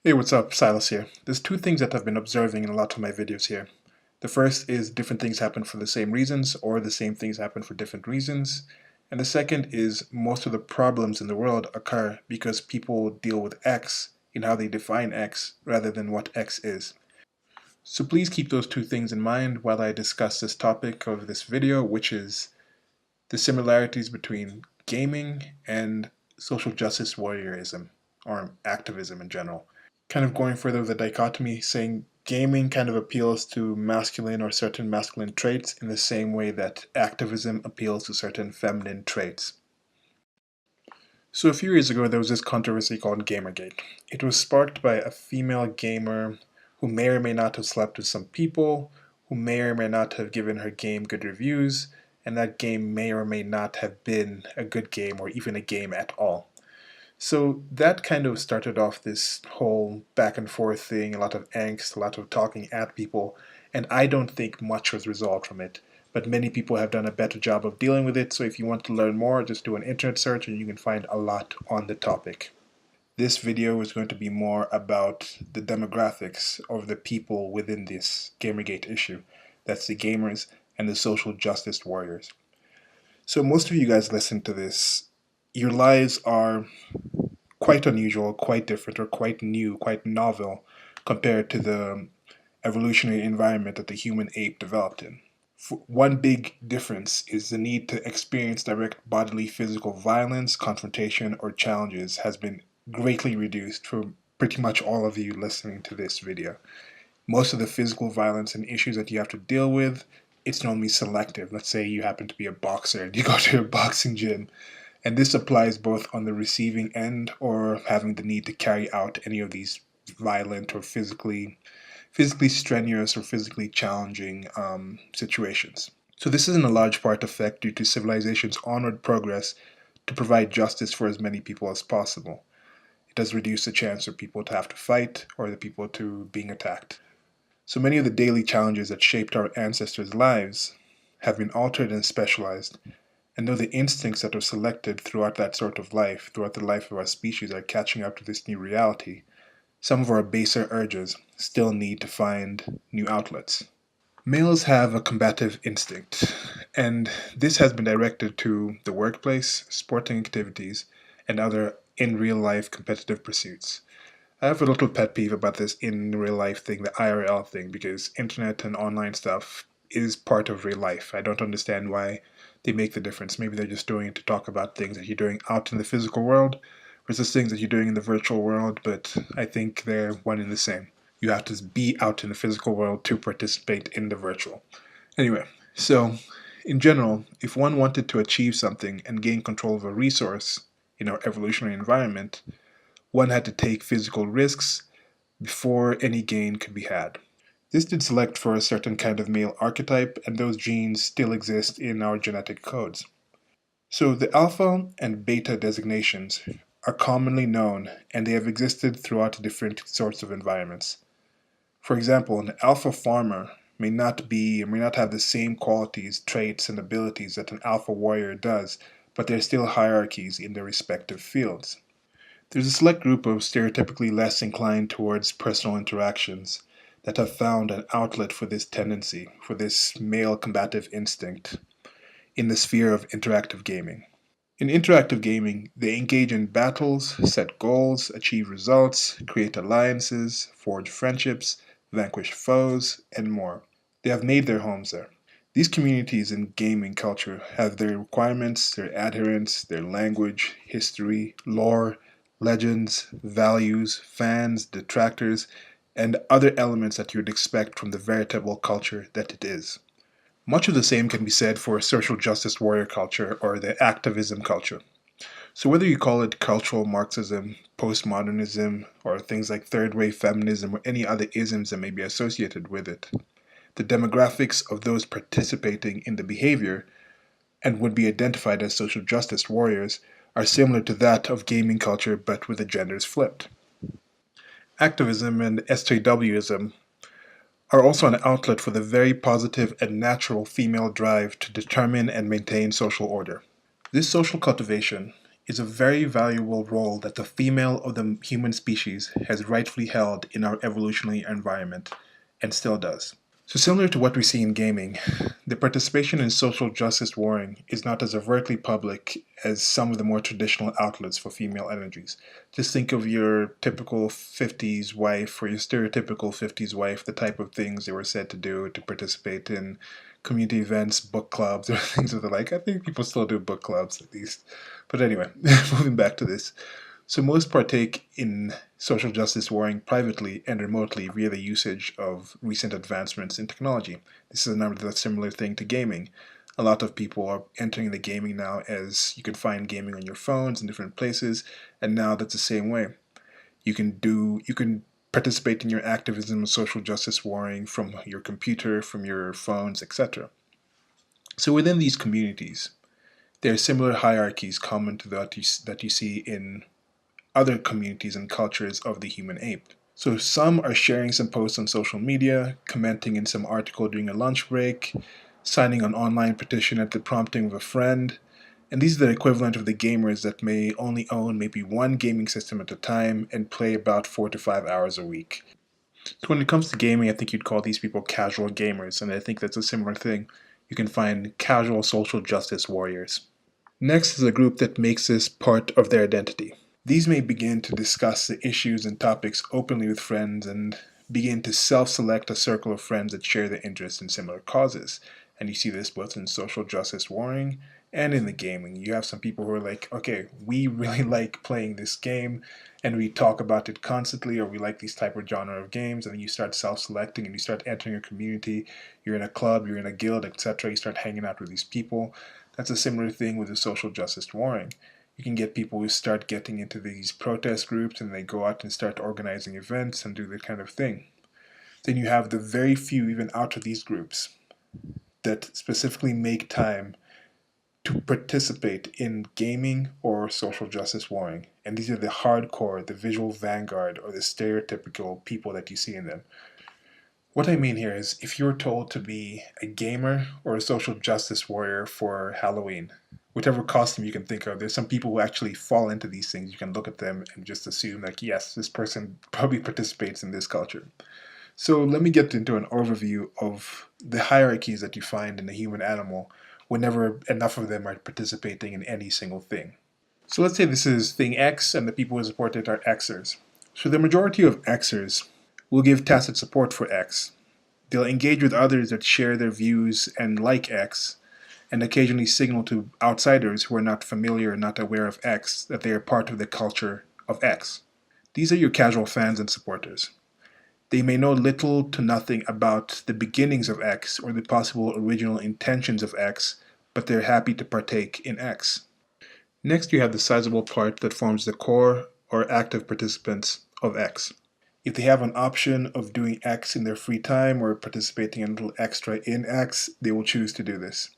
Hey, what's up? Silas here. There's two things that I've been observing in a lot of my videos here. The first is different things happen for the same reasons, or the same things happen for different reasons. And the second is most of the problems in the world occur because people deal with X in how they define X rather than what X is. So please keep those two things in mind while I discuss this topic of this video, which is the similarities between gaming and social justice warriorism, or activism in general. Kind of going further with the dichotomy, saying gaming kind of appeals to masculine or certain masculine traits in the same way that activism appeals to certain feminine traits. So a few years ago, there was this controversy called Gamergate. It was sparked by a female gamer who may or may not have slept with some people, who may or may not have given her game good reviews, and that game may or may not have been a good game or even a game at all. So that kind of started off this whole back and forth thing, a lot of angst, a lot of talking at people, and I don't think much was resolved from it. But many people have done a better job of dealing with it, so if you want to learn more, just do an internet search and you can find a lot on the topic. This video is going to be more about the demographics of the people within this Gamergate issue. That's the gamers and the social justice warriors. So most of you guys listen to this. Your lives are quite unusual, quite different, or quite new, quite novel compared to the evolutionary environment that the human ape developed in. One big difference is the need to experience direct bodily physical violence, confrontation, or challenges has been greatly reduced for pretty much all of you listening to this video. Most of the physical violence and issues that you have to deal with, it's normally selective. Let's say you happen to be a boxer and you go to a boxing gym, and this applies both on the receiving end or having the need to carry out any of these violent or physically strenuous or physically challenging situations. So this is in a large part effect due to civilization's onward progress to provide justice for as many people as possible. It does reduce the chance for people to have to fight or the people to being attacked. So many of the daily challenges that shaped our ancestors' lives have been altered and specialized. And though the instincts that are selected throughout that sort of life, throughout the life of our species, are catching up to this new reality, some of our baser urges still need to find new outlets. Males have a combative instinct, and this has been directed to the workplace, sporting activities, and other in real life competitive pursuits. I have a little pet peeve about this in real life thing, the IRL thing, because internet and online stuff is part of real life. I don't understand why they make the difference. Maybe they're just doing it to talk about things that you're doing out in the physical world versus things that you're doing in the virtual world, but I think they're one and the same. You have to be out in the physical world to participate in the virtual. Anyway, so in general, if one wanted to achieve something and gain control of a resource in our evolutionary environment, one had to take physical risks before any gain could be had. This did select for a certain kind of male archetype, and those genes still exist in our genetic codes. So the alpha and beta designations are commonly known, and they have existed throughout different sorts of environments. For example, an alpha farmer may not have the same qualities, traits, and abilities that an alpha warrior does, but there are still hierarchies in their respective fields. There's a select group of stereotypically less inclined towards personal interactions that have found an outlet for this tendency, for this male combative instinct, in the sphere of interactive gaming. In interactive gaming, they engage in battles, set goals, achieve results, create alliances, forge friendships, vanquish foes, and more. They have made their homes there. These communities in gaming culture have their requirements, their adherents, their language, history, lore, legends, values, fans, detractors, and other elements that you would expect from the veritable culture that it is. Much of the same can be said for social justice warrior culture or the activism culture. So whether you call it cultural Marxism, postmodernism, or things like third-wave feminism or any other isms that may be associated with it, the demographics of those participating in the behavior and would be identified as social justice warriors are similar to that of gaming culture but with the genders flipped. Activism and SJWism are also an outlet for the very positive and natural female drive to determine and maintain social order. This social cultivation is a very valuable role that the female of the human species has rightfully held in our evolutionary environment, and still does. So similar to what we see in gaming, the participation in social justice warring is not as overtly public as some of the more traditional outlets for female energies. Just think of your typical 50s wife or your stereotypical 50s wife, the type of things they were said to do to participate in community events, book clubs, or things of the like. I think people still do book clubs at least. But anyway, moving back to this. So most partake in social justice warring privately and remotely via the usage of recent advancements in technology. This is another similar thing to gaming. A lot of people are entering the gaming now as you can find gaming on your phones in different places, and now that's the same way. You can participate in your activism and social justice warring from your computer, from your phones, etc. So within these communities, there are similar hierarchies common to that you see in other communities and cultures of the human ape. So some are sharing some posts on social media, commenting in some article during a lunch break, signing an online petition at the prompting of a friend, and these are the equivalent of the gamers that may only own maybe one gaming system at a time and play about 4 to 5 hours a week. So when it comes to gaming, I think you'd call these people casual gamers, and I think that's a similar thing. You can find casual social justice warriors. Next is a group that makes this part of their identity. These may begin to discuss the issues and topics openly with friends and begin to self-select a circle of friends that share their interests in similar causes. And you see this both in social justice warring and in the gaming. You have some people who are like, okay, we really like playing this game and we talk about it constantly, or we like these type of genre of games, and then you start self-selecting and you start entering a community, you're in a club, you're in a guild, etc. You start hanging out with these people. That's a similar thing with the social justice warring. You can get people who start getting into these protest groups and they go out and start organizing events and do that kind of thing. Then you have the very few, even out of these groups, that specifically make time to participate in gaming or social justice warring. And these are the hardcore, the visual vanguard, or the stereotypical people that you see in them. What I mean here is if you're told to be a gamer or a social justice warrior for Halloween, whichever costume you can think of, there's some people who actually fall into these things. You can look at them and just assume like, yes, this person probably participates in this culture. So let me get into an overview of the hierarchies that you find in the human animal whenever enough of them are participating in any single thing. So let's say this is thing X and the people who support it are Xers. So the majority of Xers will give tacit support for X. They'll engage with others that share their views and like X, and occasionally signal to outsiders who are not familiar or not aware of X that they are part of the culture of X. These are your casual fans and supporters. They may know little to nothing about the beginnings of X or the possible original intentions of X, but they're happy to partake in X. Next, you have the sizable part that forms the core or active participants of X. If they have an option of doing X in their free time or participating a little extra in X, they will choose to do this.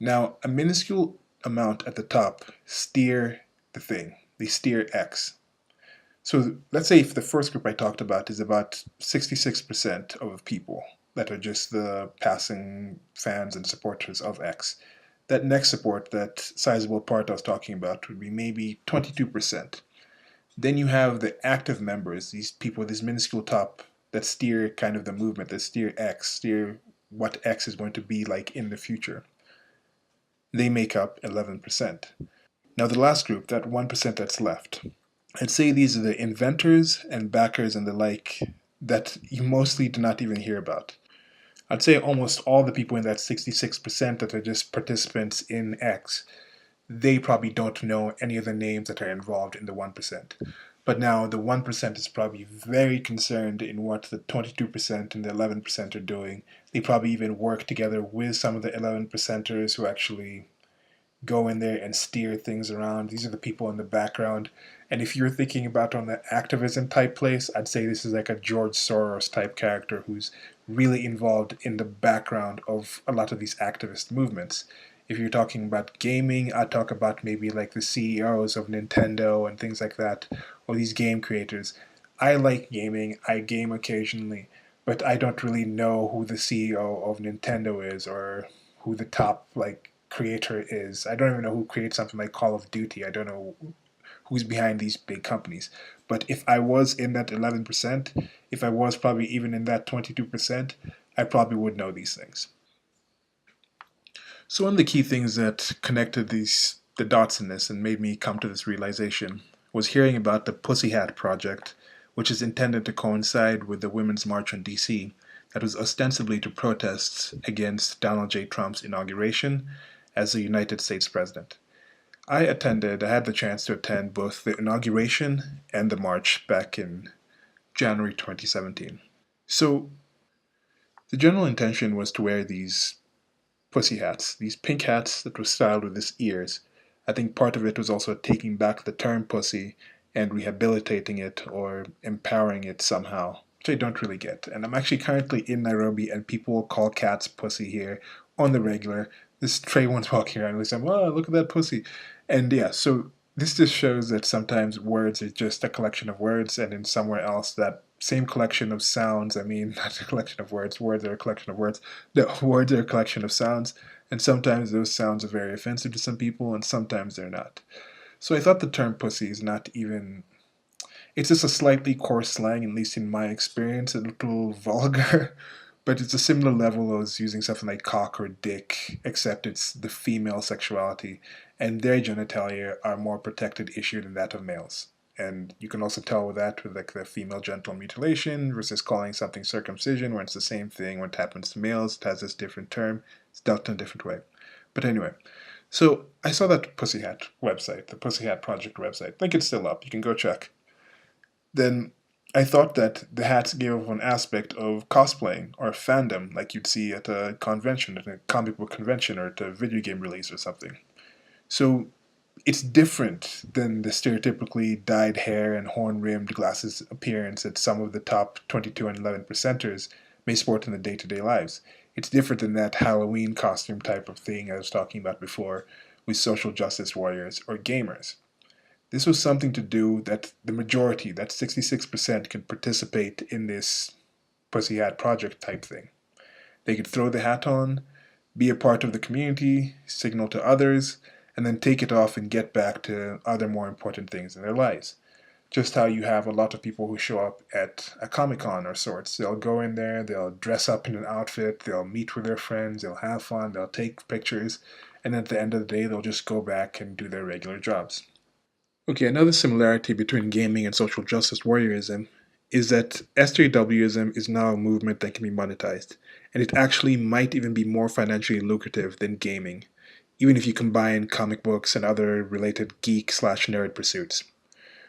Now, a minuscule amount at the top steer the thing. They steer X. So let's say if the first group I talked about is about 66% of people that are just the passing fans and supporters of X, that next support, that sizable part I was talking about, would be maybe 22%. Then you have the active members, these people, this minuscule top that steer kind of the movement, that steer X, steer what X is going to be like in the future. They make up 11%. Now the last group, that 1% that's left, I'd say these are the inventors and backers and the like that you mostly do not even hear about. I'd say almost all the people in that 66% that are just participants in X, they probably don't know any of the names that are involved in the 1%. But now the 1% is probably very concerned in what the 22% and the 11% are doing. They probably even work together with some of the 11%ers who actually go in there and steer things around. These are the people in the background. And if you're thinking about on the activism type place, I'd say this is like a George Soros type character who's really involved in the background of a lot of these activist movements. If you're talking about gaming, I'd talk about maybe like the CEOs of Nintendo and things like that, or these game creators. I like gaming, I game occasionally, but I don't really know who the CEO of Nintendo is or who the top like creator is. I don't even know who creates something like Call of Duty. I don't know who's behind these big companies. But if I was in that 11%, if I was probably even in that 22%, I probably would know these things. So one of the key things that connected the dots in this and made me come to this realization was hearing about the Pussy Hat Project, which is intended to coincide with the Women's March on DC that was ostensibly to protest against Donald J. Trump's inauguration as the United States President. I had the chance to attend both the inauguration and the march back in January 2017. So the general intention was to wear these pussy hats, these pink hats that were styled with these ears. I think part of it was also taking back the term pussy and rehabilitating it or empowering it somehow, which I don't really get. And I'm actually currently in Nairobi, and people call cats pussy here on the regular. This stray one's walking around and they say, "Wow, look at that pussy." And yeah, so this just shows that sometimes words are just a collection of words, and in somewhere else that same collection of sounds, I mean, not a collection of words are a collection of words, no, words are a collection of sounds, and sometimes those sounds are very offensive to some people, and sometimes they're not. So I thought the term pussy is not even, it's just a slightly coarse slang, at least in my experience, a little vulgar, but it's a similar level as using something like cock or dick, except it's the female sexuality, and their genitalia are more protected issue than that of males. And you can also tell with that with like the female genital mutilation versus calling something circumcision, where it's the same thing. When it happens to males, it has this different term. It's dealt in a different way. But anyway, so I saw that Pussy Hat website, the Pussy Hat Project website. I think it's still up. You can go check. Then I thought that the hats gave off an aspect of cosplaying or fandom, like you'd see at a convention, at a comic book convention, or at a video game release or something. So it's different than the stereotypically dyed hair and horn-rimmed glasses appearance that some of the top 22 and 11 percenters may sport in their day-to-day lives. It's different than that Halloween costume type of thing I was talking about before with social justice warriors or gamers. This was something to do that the majority, that 66%, could participate in this Pussy Hat Project type thing. They could throw the hat on, be a part of the community, signal to others, and then take it off and get back to other more important things in their lives. Just how you have a lot of people who show up at a Comic-Con or sorts. They'll go in there, they'll dress up in an outfit, they'll meet with their friends, they'll have fun, they'll take pictures, and at the end of the day, they'll just go back and do their regular jobs. Okay, another similarity between gaming and social justice warriorism is that SJWism is now a movement that can be monetized, and it actually might even be more financially lucrative than gaming, even if you combine comic books and other related geek/nerd pursuits.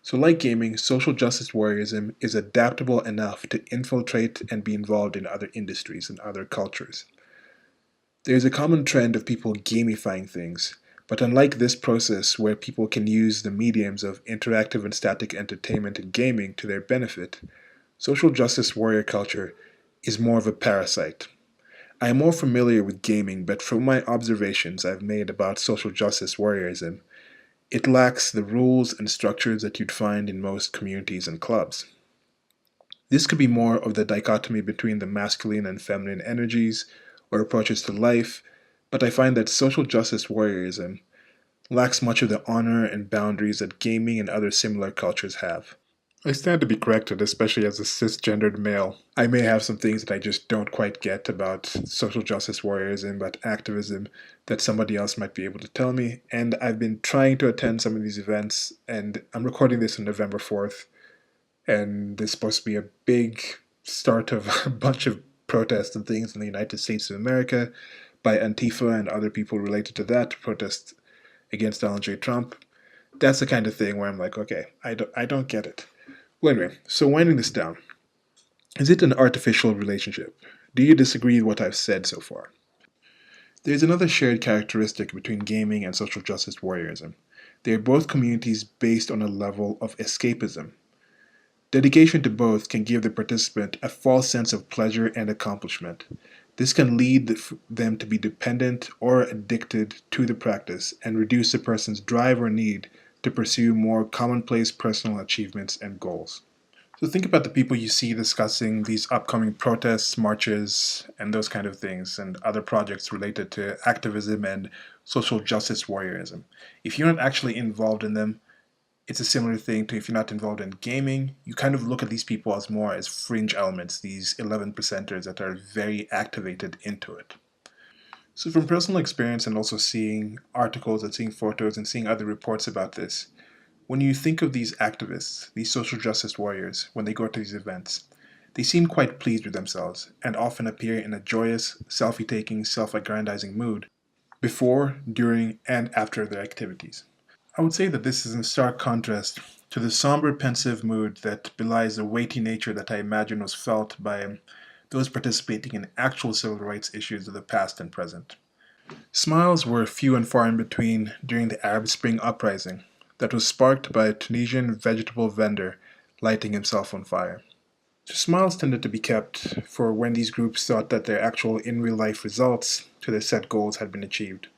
So like gaming, social justice warriorism is adaptable enough to infiltrate and be involved in other industries and other cultures. There's a common trend of people gamifying things, but unlike this process where people can use the mediums of interactive and static entertainment and gaming to their benefit, social justice warrior culture is more of a parasite. I am more familiar with gaming, but from my observations I've made about social justice warriorism, it lacks the rules and structures that you'd find in most communities and clubs. This could be more of the dichotomy between the masculine and feminine energies or approaches to life, but I find that social justice warriorism lacks much of the honor and boundaries that gaming and other similar cultures have. I stand to be corrected, especially as a cisgendered male. I may have some things that I just don't quite get about social justice warriorism, about activism, that somebody else might be able to tell me, and I've been trying to attend some of these events, and I'm recording this on November 4th, and this is supposed to be a big start of a bunch of protests and things in the United States of America by Antifa and other people related to that to protest against Donald J. Trump. That's the kind of thing where I'm like, okay, I don't get it. Well, anyway, so winding this down, is it an artificial relationship? Do you disagree with what I've said so far? There's another shared characteristic between gaming and social justice warriorism. They are both communities based on a level of escapism. Dedication to both can give the participant a false sense of pleasure and accomplishment. This can lead them to be dependent or addicted to the practice and reduce a person's drive or need to pursue more commonplace personal achievements and goals. So think about the people you see discussing these upcoming protests, marches, and those kind of things, and other projects related to activism and social justice warriorism. If you're not actually involved in them, it's a similar thing to if you're not involved in gaming. You kind of look at these people as more as fringe elements, these 11 percenters that are very activated into it. So from personal experience and also seeing articles and seeing photos and seeing other reports about this, when you think of these activists, these social justice warriors, when they go to these events, they seem quite pleased with themselves and often appear in a joyous, selfie taking, self aggrandizing mood before, during, and after their activities. I would say that this is in stark contrast to the somber, pensive mood that belies the weighty nature that I imagine was felt by those participating in actual civil rights issues of the past and present. Smiles were few and far in between during the Arab Spring uprising that was sparked by a Tunisian vegetable vendor lighting himself on fire. So smiles tended to be kept for when these groups thought that their actual in real life results to their set goals had been achieved.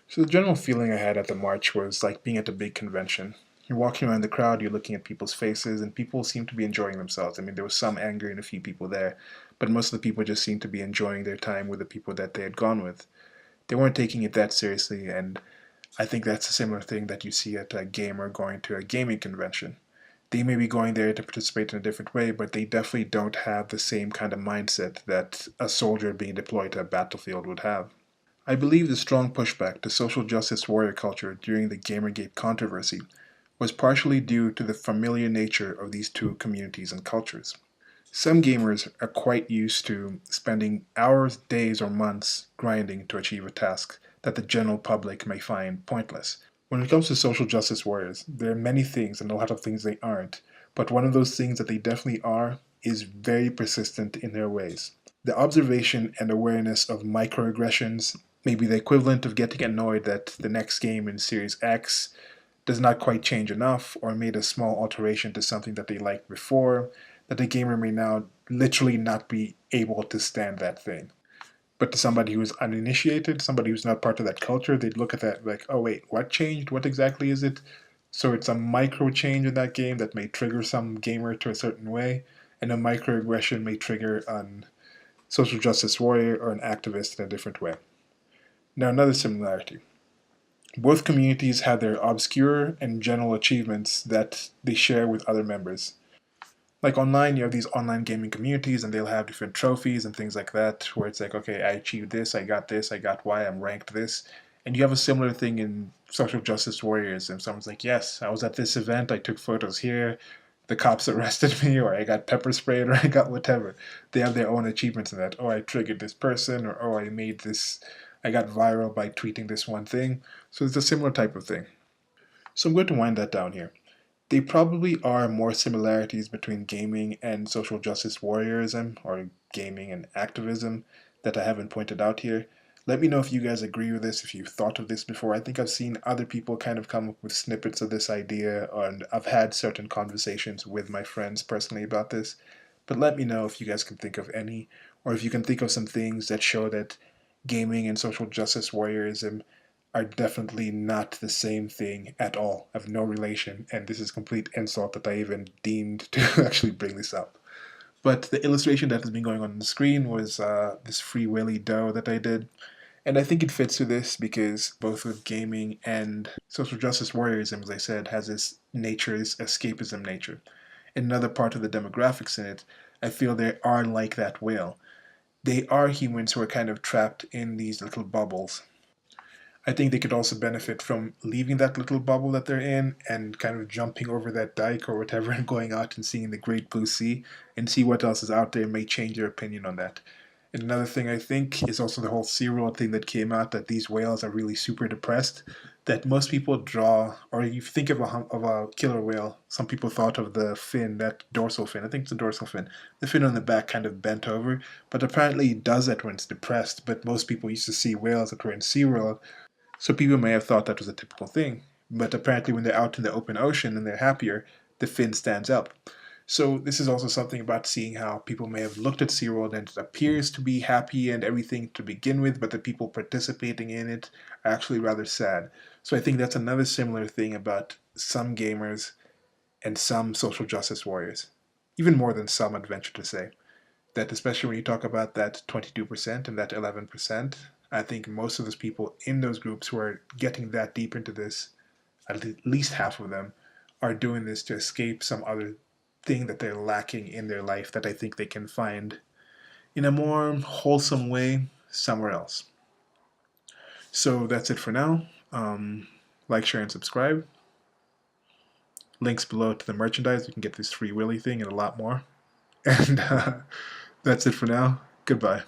So the general feeling I had at the march was like being at a big convention. You're walking around the crowd, you're looking at people's faces, and people seem to be enjoying themselves. I mean, there was some anger in a few people there, but most of the people just seemed to be enjoying their time with the people that they had gone with. They weren't taking it that seriously, and I think that's a similar thing that you see at a gamer going to a gaming convention. They may be going there to participate in a different way, but they definitely don't have the same kind of mindset that a soldier being deployed to a battlefield would have. I believe the strong pushback to social justice warrior culture during the Gamergate controversy was partially due to the familiar nature of these two communities and cultures. Some gamers are quite used to spending hours, days, or months grinding to achieve a task that the general public may find pointless. When it comes to social justice warriors, there are many things and a lot of things they aren't, but one of those things that they definitely are is very persistent in their ways. The observation and awareness of microaggressions may be the equivalent of getting annoyed that the next game in Series X does not quite change enough or made a small alteration to something that they liked before, that the gamer may now literally not be able to stand that thing. But to somebody who is uninitiated, somebody who's not part of that culture, they'd look at that like, oh wait, what changed? What exactly is it? So it's a micro change in that game that may trigger some gamer to a certain way, and a microaggression may trigger an social justice warrior or an activist in a different way. Now, another similarity. Both communities have their obscure and general achievements that they share with other members. Like online, you have these online gaming communities and they'll have different trophies and things like that, where it's like, okay, I achieved this, I got Y, I'm ranked this. And you have a similar thing in social justice warriors, and someone's like, yes, I was at this event, I took photos here, the cops arrested me, or I got pepper sprayed, or I got whatever. They have their own achievements in that. Oh, I triggered this person, or oh, I made this, I got viral by tweeting this one thing. So it's a similar type of thing. So I'm going to wind that down here. There probably are more similarities between gaming and social justice warriorism, or gaming and activism, that I haven't pointed out here. Let me know if you guys agree with this, if you've thought of this before. I think I've seen other people kind of come up with snippets of this idea, and I've had certain conversations with my friends personally about this. But let me know if you guys can think of any, or if you can think of some things that show that gaming and social justice warriorism are definitely not the same thing at all, have no relation, and this is complete insult that I even deemed to actually bring this up. But the illustration that has been going on the screen was this Free Willy dough that I did, and I think it fits with this because both with gaming and social justice warriorism, as I said, has this nature, this escapism nature. In another part of the demographics in it, I feel they are like that whale. They are humans who are kind of trapped in these little bubbles. I think they could also benefit from leaving that little bubble that they're in and kind of jumping over that dike or whatever and going out and seeing the great blue sea and see what else is out there and may change their opinion on that. And another thing I think is also the whole SeaWorld thing that came out, that these whales are really super depressed. That most people draw, or you think of a killer whale, some people thought of the fin, that dorsal fin, I think it's a dorsal fin, the fin on the back kind of bent over, but apparently it does that when it's depressed, but most people used to see whales that were in SeaWorld, so people may have thought that was a typical thing. But apparently when they're out in the open ocean and they're happier, the fin stands up. So this is also something about seeing how people may have looked at SeaWorld and it appears to be happy and everything to begin with, but the people participating in it are actually rather sad. So I think that's another similar thing about some gamers and some social justice warriors. even more than some, I'd venture to say. That especially when you talk about that 22% and that 11%, I think most of those people in those groups who are getting that deep into this, at least half of them, are doing this to escape some other thing that they're lacking in their life that I think they can find in a more wholesome way somewhere else. So that's it for now. Like, share, and subscribe. Links below to the merchandise. You can get this Free Willy thing and a lot more. And that's it for now. Goodbye.